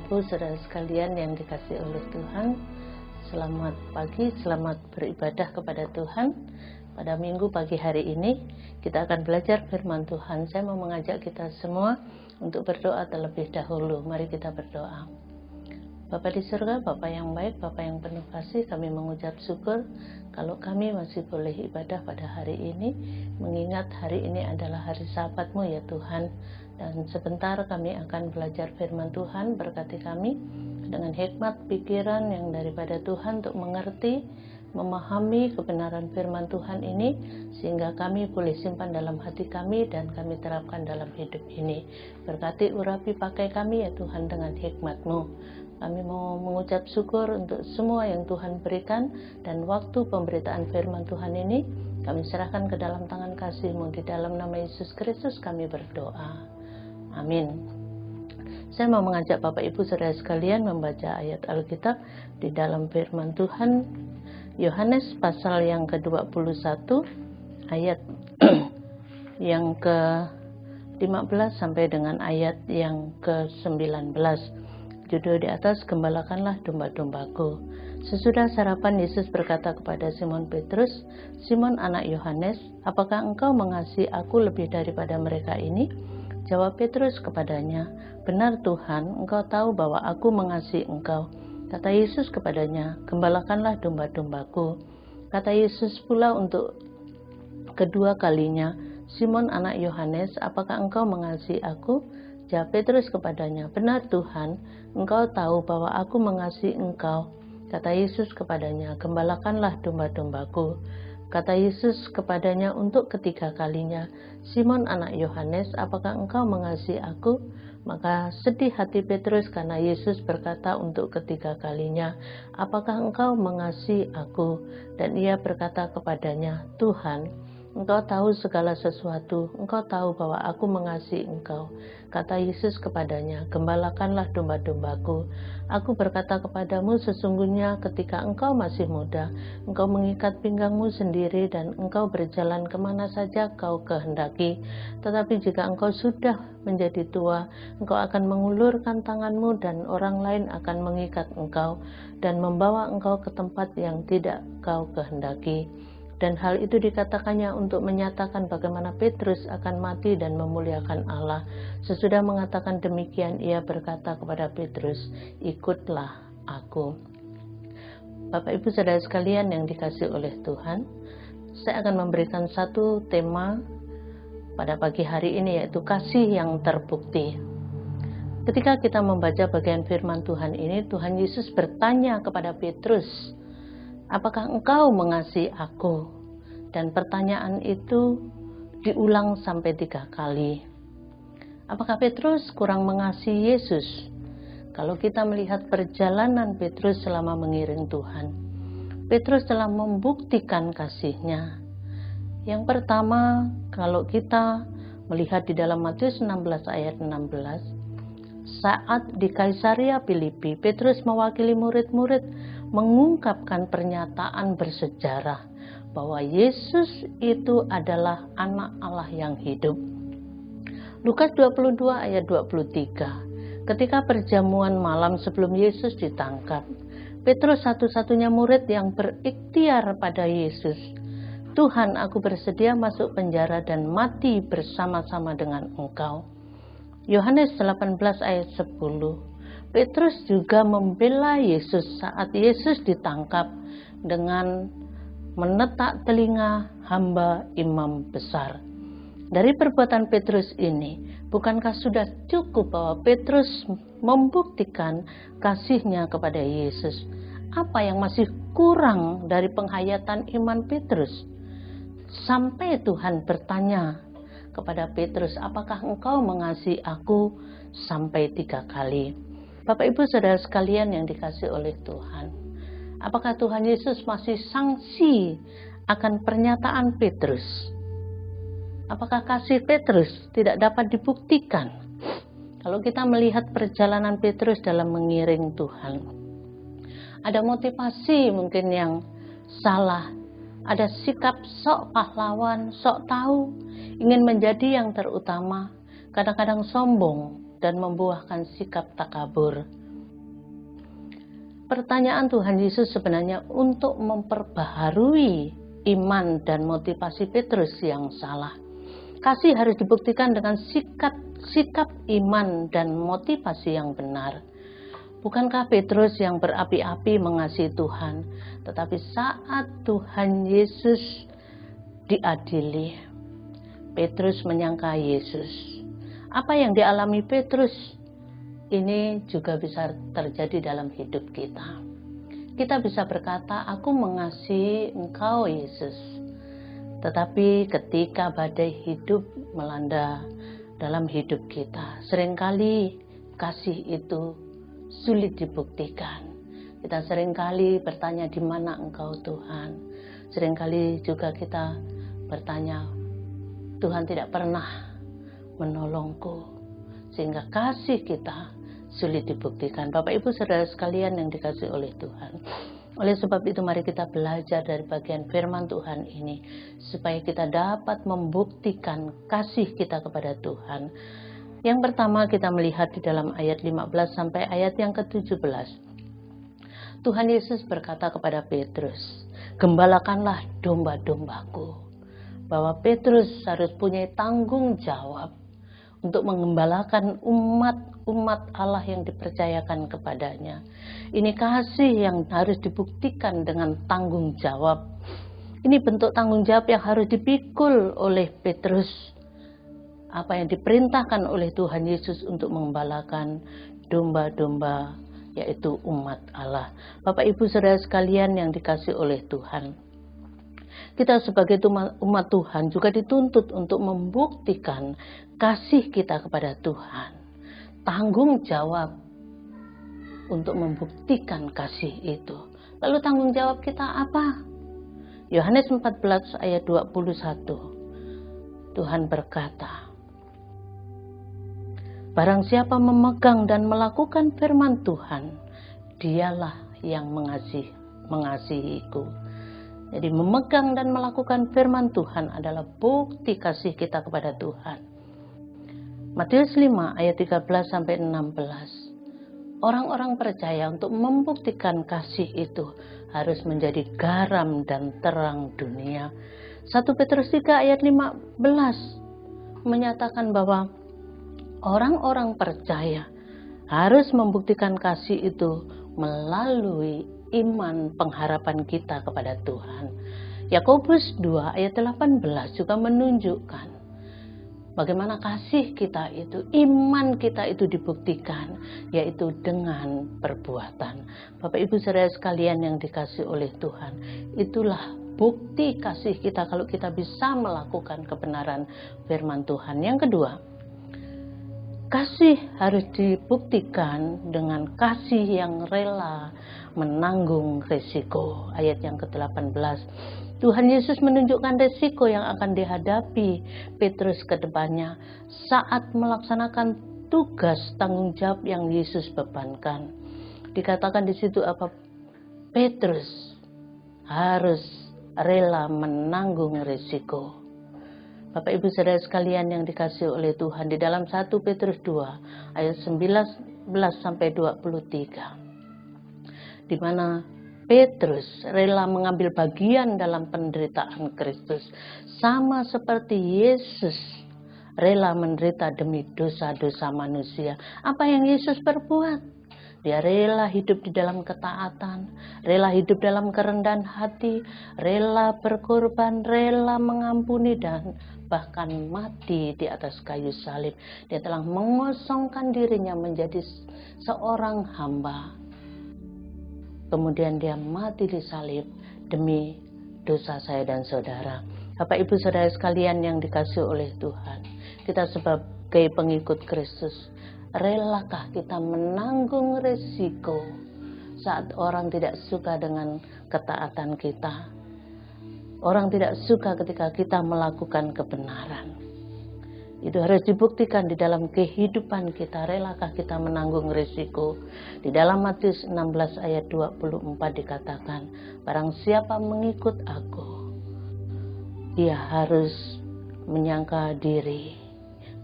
Ibu, saudara sekalian yang dikasihi oleh Tuhan, selamat pagi, selamat beribadah kepada Tuhan. Pada minggu pagi hari ini, kita akan belajar firman Tuhan. Saya mau mengajak kita semua untuk berdoa terlebih dahulu. Mari kita berdoa. Bapa di surga, Bapa yang baik, Bapa yang penuh kasih, kami mengucap syukur kalau kami masih boleh ibadah pada hari ini, mengingat hari ini adalah hari Sabat-Mu ya Tuhan. Dan sebentar kami akan belajar firman Tuhan, berkati kami dengan hikmat pikiran yang daripada Tuhan untuk mengerti, memahami kebenaran firman Tuhan ini, sehingga kami boleh simpan dalam hati kami dan kami terapkan dalam hidup ini. Berkati urapi pakai kami ya Tuhan dengan hikmat-Mu. Kami mau mengucap syukur untuk semua yang Tuhan berikan, dan waktu pemberitaan firman Tuhan ini kami serahkan ke dalam tangan kasih-Mu. Di dalam nama Yesus Kristus kami berdoa. Amin. Saya mau mengajak Bapak Ibu saudara sekalian membaca ayat Alkitab di dalam firman Tuhan Yohanes pasal yang ke-21 ayat yang ke-15 sampai dengan ayat yang ke-19. Judul di atas, Gembalakanlah domba-dombaku. Sesudah sarapan, Yesus berkata kepada Simon Petrus, "Simon anak Yohanes, apakah engkau mengasihi aku lebih daripada mereka ini?" Jawab Petrus kepadanya, "Benar Tuhan, engkau tahu bahwa aku mengasihi engkau." Kata Yesus kepadanya, "Gembalakanlah domba-dombaku." Kata Yesus pula untuk kedua kalinya, "Simon anak Yohanes, apakah engkau mengasihi aku?" Jawab Petrus kepadanya, "Benar Tuhan, engkau tahu bahwa aku mengasihi engkau." Kata Yesus kepadanya, "Gembalakanlah domba-dombaku." Kata Yesus kepadanya untuk ketiga kalinya, "Simon anak Yohanes, apakah engkau mengasihi aku?" Maka sedih hati Petrus karena Yesus berkata untuk ketiga kalinya, "Apakah engkau mengasihi aku?" Dan ia berkata kepadanya, "Tuhan, engkau tahu segala sesuatu, engkau tahu bahwa aku mengasihi engkau." Kata Yesus kepadanya, "Gembalakanlah domba-dombaku. Aku berkata kepadamu, sesungguhnya ketika engkau masih muda, engkau mengikat pinggangmu sendiri dan engkau berjalan kemana saja kau kehendaki. Tetapi jika engkau sudah menjadi tua, engkau akan mengulurkan tanganmu dan orang lain akan mengikat engkau dan membawa engkau ke tempat yang tidak kau kehendaki." Dan hal itu dikatakannya untuk menyatakan bagaimana Petrus akan mati dan memuliakan Allah. Sesudah mengatakan demikian, ia berkata kepada Petrus, "Ikutlah aku." Bapak Ibu saudara sekalian yang dikasihi oleh Tuhan, saya akan memberikan satu tema pada pagi hari ini, yaitu kasih yang terbukti. Ketika kita membaca bagian firman Tuhan ini, Tuhan Yesus bertanya kepada Petrus, "Apakah engkau mengasihi aku?" Dan pertanyaan itu diulang sampai 3 kali. Apakah Petrus kurang mengasihi Yesus? Kalau kita melihat perjalanan Petrus selama mengiring Tuhan, Petrus telah membuktikan kasihnya. Yang pertama, kalau kita melihat di dalam Matius 16 ayat 16, saat di Kaisaria Filipi, Petrus mewakili murid-murid mengungkapkan pernyataan bersejarah bahwa Yesus itu adalah anak Allah yang hidup. Lukas 22 ayat 23, ketika perjamuan malam sebelum Yesus ditangkap, Petrus satu-satunya murid yang berikhtiar pada Yesus, "Tuhan, aku bersedia masuk penjara dan mati bersama-sama dengan Engkau." Yohanes 18 ayat 10, Petrus juga membela Yesus saat Yesus ditangkap dengan menetak telinga hamba imam besar. Dari perbuatan Petrus ini, bukankah sudah cukup bahwa Petrus membuktikan kasihnya kepada Yesus? Apa yang masih kurang dari penghayatan iman Petrus? Sampai Tuhan bertanya kepada Petrus, "Apakah engkau mengasihi aku?" sampai 3 kali. Bapak Ibu saudara sekalian yang dikasihi oleh Tuhan, apakah Tuhan Yesus masih sangsi akan pernyataan Petrus? Apakah kasih Petrus tidak dapat dibuktikan? Kalau kita melihat perjalanan Petrus dalam mengiring Tuhan, ada motivasi mungkin yang salah, ada sikap sok pahlawan, sok tahu, ingin menjadi yang terutama, kadang-kadang sombong dan membuahkan sikap takabur. pertanyaan Tuhan Yesus sebenarnya untuk memperbaharui iman dan motivasi Petrus yang salah. Kasih harus dibuktikan dengan sikap iman dan motivasi yang benar. Bukankah Petrus yang berapi-api mengasihi Tuhan, tetapi saat Tuhan Yesus diadili, Petrus menyangka Yesus. Apa yang dialami Petrus ini juga bisa terjadi dalam hidup kita. Kita bisa berkata, aku mengasihi Engkau Yesus. Tetapi ketika badai hidup melanda dalam hidup kita, seringkali kasih itu sulit dibuktikan. Kita seringkali bertanya, di mana Engkau Tuhan? Seringkali juga kita bertanya, Tuhan tidak pernah menolongku, sehingga kasih kita sulit dibuktikan. Bapak Ibu Saudara sekalian yang dikasihi oleh Tuhan, oleh sebab itu mari kita belajar dari bagian firman Tuhan ini, supaya kita dapat membuktikan kasih kita kepada Tuhan. Yang pertama kita melihat di dalam ayat 15 sampai ayat yang ke-17. Tuhan Yesus berkata kepada Petrus, gembalakanlah domba-dombaku. Bahwa Petrus harus punya tanggung jawab untuk mengembalakan umat Allah yang dipercayakan kepadanya. Ini kasih yang harus dibuktikan dengan tanggung jawab. Ini bentuk tanggung jawab yang harus dipikul oleh Petrus. Apa yang diperintahkan oleh Tuhan Yesus untuk mengembalakan domba-domba, yaitu umat Allah. Bapak Ibu Saudara sekalian yang dikasihi oleh Tuhan, kita sebagai umat Tuhan juga dituntut untuk membuktikan kasih kita kepada Tuhan. Tanggung jawab untuk membuktikan kasih itu. Lalu tanggung jawab kita apa? Yohanes 14 ayat 21. Tuhan berkata, barang siapa memegang dan melakukan firman Tuhan, dialah yang mengasihiku. Jadi memegang dan melakukan firman Tuhan adalah bukti kasih kita kepada Tuhan. Matius 5 ayat 13 sampai 16. Orang-orang percaya untuk membuktikan kasih itu harus menjadi garam dan terang dunia. 1 Petrus 3 ayat 15 menyatakan bahwa orang-orang percaya harus membuktikan kasih itu melalui iman pengharapan kita kepada Tuhan. Yakobus 2 ayat 18 juga menunjukkan bagaimana kasih kita itu, iman kita itu dibuktikan, yaitu dengan perbuatan. Bapak Ibu Saudara sekalian yang dikasihi oleh Tuhan, itulah bukti kasih kita kalau kita bisa melakukan kebenaran firman Tuhan. Yang kedua, kasih harus dibuktikan dengan kasih yang rela menanggung risiko. Ayat yang ke-18. Tuhan Yesus menunjukkan risiko yang akan dihadapi Petrus ke depannya saat melaksanakan tugas tanggung jawab yang Yesus bebankan. Dikatakan di situ apa? Petrus harus rela menanggung risiko. Bapak Ibu Saudara sekalian yang dikasihi oleh Tuhan, di dalam 1 Petrus 2 ayat 19 sampai 23, di mana Petrus rela mengambil bagian dalam penderitaan Kristus, sama seperti Yesus rela menderita demi dosa-dosa manusia. Apa yang Yesus perbuat? Dia rela hidup di dalam ketaatan, rela hidup dalam kerendahan hati, rela berkorban, rela mengampuni, dan bahkan mati di atas kayu salib. Dia telah mengosongkan dirinya menjadi seorang hamba. Kemudian dia mati di salib demi dosa saya dan saudara. Bapak Ibu Saudara sekalian yang dikasihi oleh Tuhan, kita sebagai pengikut Kristus, relakah kita menanggung risiko saat orang tidak suka dengan ketaatan kita? Orang tidak suka ketika kita melakukan kebenaran. Itu harus dibuktikan di dalam kehidupan kita. Relakah kita menanggung risiko? Di dalam Matius 16 ayat 24 dikatakan, barang siapa mengikut aku, dia harus menyangka diri,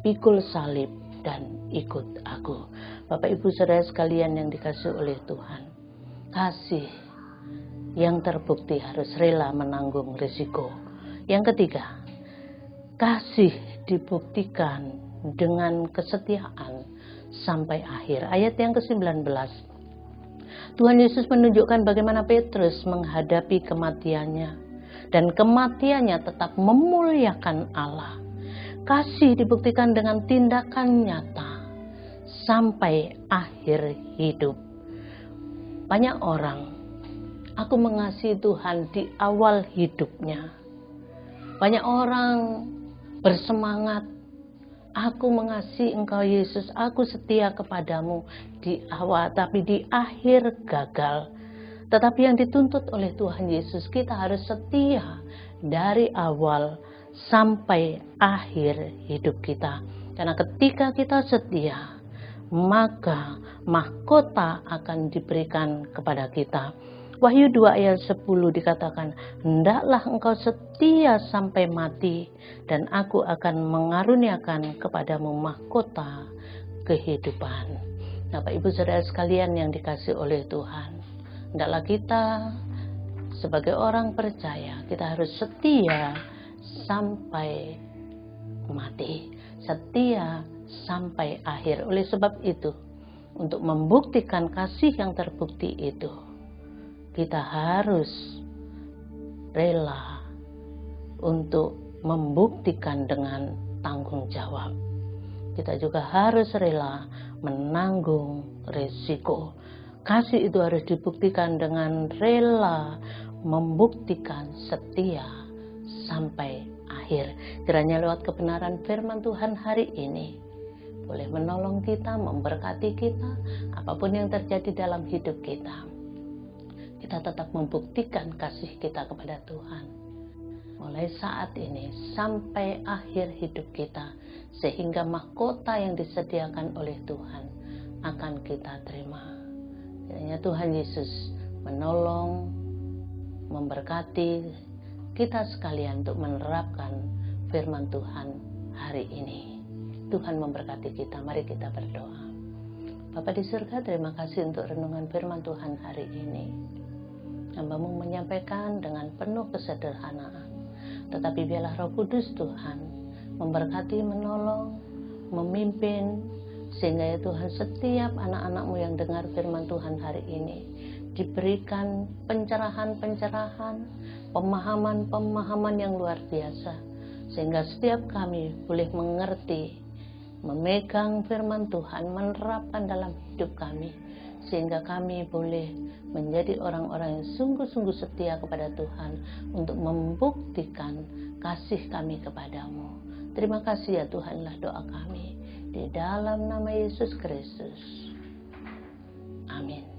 pikul salib, dan ikut aku. Bapak Ibu Saudara sekalian yang dikasihi oleh Tuhan, kasih yang terbukti harus rela menanggung risiko. Yang ketiga, kasih dibuktikan dengan kesetiaan sampai akhir. Ayat yang ke-19. Tuhan Yesus menunjukkan bagaimana Petrus menghadapi kematiannya, dan kematiannya tetap memuliakan Allah. Kasih dibuktikan dengan tindakan nyata sampai akhir hidup. Banyak orang, aku mengasihi Tuhan di awal hidupnya. Banyak orang bersemangat, aku mengasihi Engkau Yesus, aku setia kepadamu di awal, tapi di akhir gagal. Tetapi yang dituntut oleh Tuhan Yesus, kita harus setia dari awal sampai akhir hidup kita. Karena ketika kita setia, maka mahkota akan diberikan kepada kita. Wahyu 2 ayat 10 dikatakan, hendaklah engkau setia sampai mati, dan aku akan mengaruniakan kepadamu mahkota kehidupan. Bapak Ibu Saudara sekalian yang dikasihi oleh Tuhan, hendaklah kita sebagai orang percaya, kita harus setia sampai mati, setia sampai akhir. Oleh sebab itu, untuk membuktikan kasih yang terbukti itu, kita harus rela untuk membuktikan dengan tanggung jawab. Kita juga harus rela menanggung risiko. Kasih itu harus dibuktikan dengan rela membuktikan setia sampai akhir. Kiranya lewat kebenaran firman Tuhan hari ini boleh menolong kita, memberkati kita, apapun yang terjadi dalam hidup kita. Kita tetap membuktikan kasih kita kepada Tuhan mulai saat ini sampai akhir hidup kita, sehingga mahkota yang disediakan oleh Tuhan akan kita terima. Kiranya Tuhan Yesus menolong, memberkati kita sekalian untuk menerapkan firman Tuhan hari ini. Tuhan memberkati kita. Mari kita berdoa. Bapa di surga, terima kasih untuk renungan firman Tuhan hari ini. Hamba-Mu menyampaikan dengan penuh kesederhanaan, tetapi biarlah Roh Kudus Tuhan memberkati, menolong, memimpin, sehingga ya Tuhan, setiap anak-anak-Mu yang dengar firman Tuhan hari ini diberikan pencerahan-pencerahan, pemahaman-pemahaman yang luar biasa, sehingga setiap kami boleh mengerti, memegang firman Tuhan, menerapkan dalam hidup kami, sehingga kami boleh menjadi orang-orang yang sungguh-sungguh setia kepada Tuhan untuk membuktikan kasih kami kepadamu. Terima kasih ya Tuhanlah doa kami, di dalam nama Yesus Kristus. Amin.